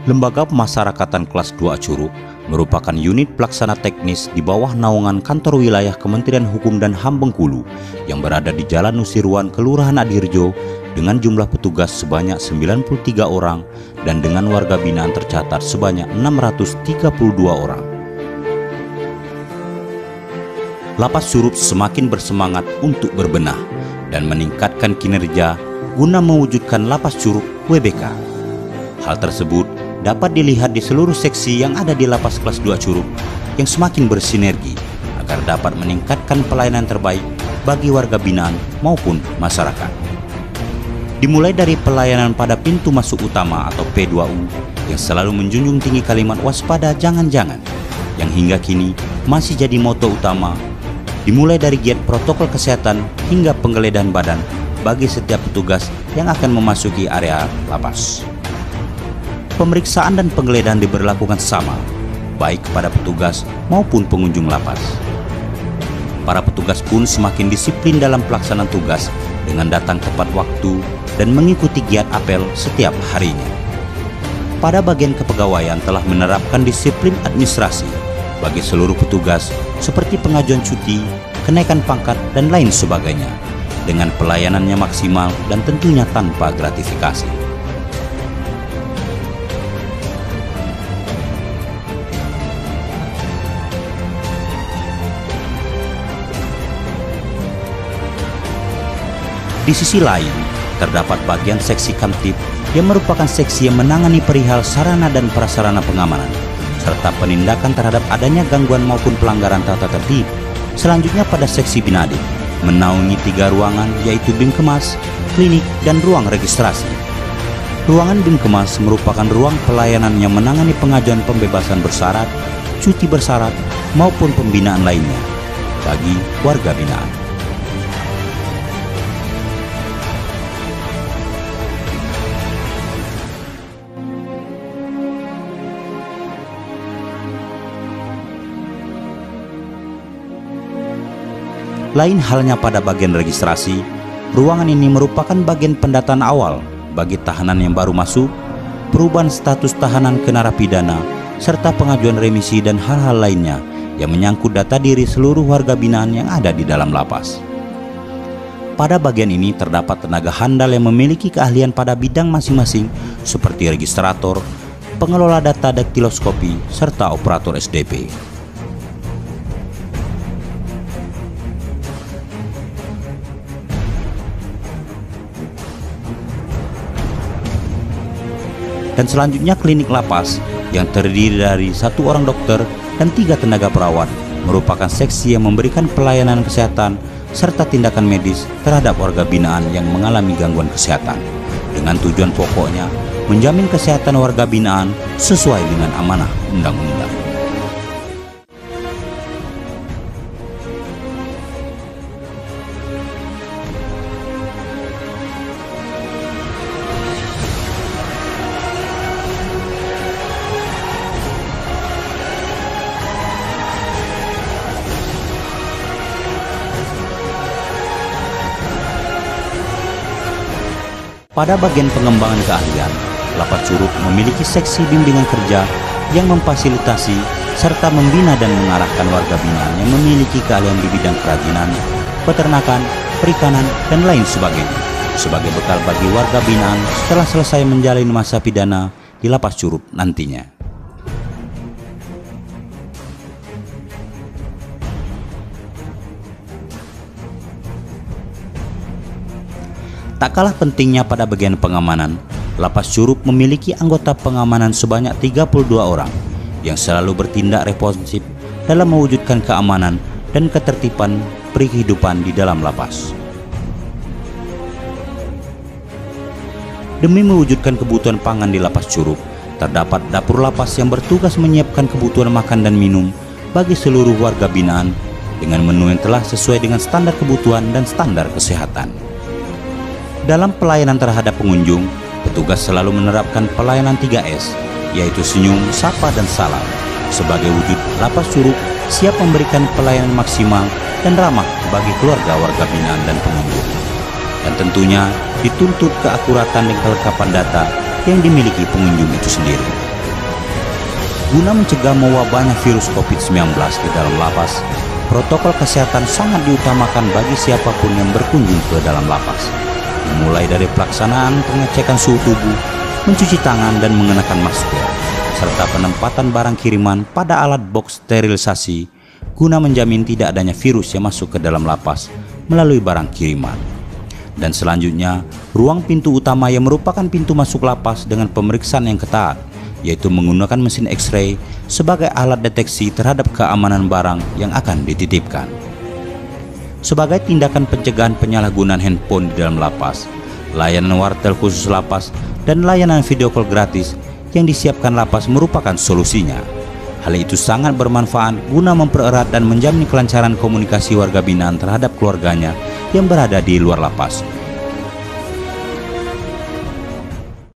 Lembaga Pemasyarakatan Kelas 2 Curug merupakan unit pelaksana teknis di bawah naungan Kantor Wilayah Kementerian Hukum dan HAM Bengkulu yang berada di Jalan Nusiruan, Kelurahan Adirjo dengan jumlah petugas sebanyak 93 orang dan dengan warga binaan tercatat sebanyak 632 orang. Lapas Curug semakin bersemangat untuk berbenah dan meningkatkan kinerja guna mewujudkan Lapas Curug WBK. Hal tersebut dapat dilihat di seluruh seksi yang ada di Lapas Kelas 2 Curug yang semakin bersinergi agar dapat meningkatkan pelayanan terbaik bagi warga binaan maupun masyarakat. Dimulai dari pelayanan pada pintu masuk utama atau P2U yang selalu menjunjung tinggi kalimat waspada jangan-jangan yang hingga kini masih jadi moto utama, dimulai dari giat protokol kesehatan hingga penggeledahan badan bagi setiap petugas yang akan memasuki area lapas. Pemeriksaan dan penggeledahan diberlakukan sama, baik kepada petugas maupun pengunjung lapas. Para petugas pun semakin disiplin dalam pelaksanaan tugas dengan datang tepat waktu dan mengikuti giat apel setiap harinya. Pada bagian kepegawaian telah menerapkan disiplin administrasi bagi seluruh petugas seperti pengajuan cuti, kenaikan pangkat, dan lain sebagainya, dengan pelayanannya maksimal dan tentunya tanpa gratifikasi. Di sisi lain, terdapat bagian seksi Kamtib yang merupakan seksi yang menangani perihal sarana dan prasarana pengamanan, serta penindakan terhadap adanya gangguan maupun pelanggaran tata tertib. Selanjutnya pada seksi Binadik, menaungi 3 ruangan yaitu Bimkemas, klinik, dan ruang registrasi. Ruangan Bimkemas merupakan ruang pelayanan yang menangani pengajuan pembebasan bersyarat, cuti bersyarat, maupun pembinaan lainnya bagi warga binaan. Lain halnya pada bagian registrasi, ruangan ini merupakan bagian pendataan awal bagi tahanan yang baru masuk, perubahan status tahanan ke narapidana, serta pengajuan remisi dan hal-hal lainnya yang menyangkut data diri seluruh warga binaan yang ada di dalam lapas. Pada bagian ini terdapat tenaga handal yang memiliki keahlian pada bidang masing-masing seperti registrator, pengelola data daktiloskopi, serta operator SDP. Dan selanjutnya klinik lapas yang terdiri dari 1 orang dokter dan 3 tenaga perawat merupakan seksi yang memberikan pelayanan kesehatan serta tindakan medis terhadap warga binaan yang mengalami gangguan kesehatan dengan tujuan pokoknya menjamin kesehatan warga binaan sesuai dengan amanah undang-undang. Pada bagian pengembangan keahlian, Lapas Curug memiliki seksi bimbingan kerja yang memfasilitasi serta membina dan mengarahkan warga binaan yang memiliki keahlian di bidang kerajinan, peternakan, perikanan, dan lain sebagainya, sebagai bekal bagi warga binaan setelah selesai menjalani masa pidana di Lapas Curug nantinya. Tak kalah pentingnya pada bagian pengamanan, Lapas Curug memiliki anggota pengamanan sebanyak 32 orang yang selalu bertindak responsif dalam mewujudkan keamanan dan ketertiban kehidupan di dalam lapas. Demi mewujudkan kebutuhan pangan di Lapas Curug, terdapat dapur lapas yang bertugas menyiapkan kebutuhan makan dan minum bagi seluruh warga binaan dengan menu yang telah sesuai dengan standar kebutuhan dan standar kesehatan. Dalam pelayanan terhadap pengunjung, petugas selalu menerapkan pelayanan 3S, yaitu senyum, sapa, dan salam, sebagai wujud Lapas Curug siap memberikan pelayanan maksimal dan ramah bagi keluarga warga binaan dan pengunjung. Dan tentunya dituntut keakuratan dan kelengkapan data yang dimiliki pengunjung itu sendiri. Guna mencegah mewabahnya virus COVID-19 di dalam lapas, protokol kesehatan sangat diutamakan bagi siapapun yang berkunjung ke dalam lapas. Dimulai dari pelaksanaan pengecekan suhu tubuh, mencuci tangan dan mengenakan masker, serta penempatan barang kiriman pada alat box sterilisasi guna menjamin tidak adanya virus yang masuk ke dalam lapas melalui barang kiriman. Dan selanjutnya, ruang pintu utama yang merupakan pintu masuk lapas dengan pemeriksaan yang ketat, yaitu menggunakan mesin X-ray sebagai alat deteksi terhadap keamanan barang yang akan dititipkan. Sebagai tindakan pencegahan penyalahgunaan handphone di dalam lapas, layanan wartel khusus lapas dan layanan video call gratis yang disiapkan lapas merupakan solusinya. Hal itu sangat bermanfaat guna mempererat dan menjamin kelancaran komunikasi warga binaan terhadap keluarganya yang berada di luar lapas,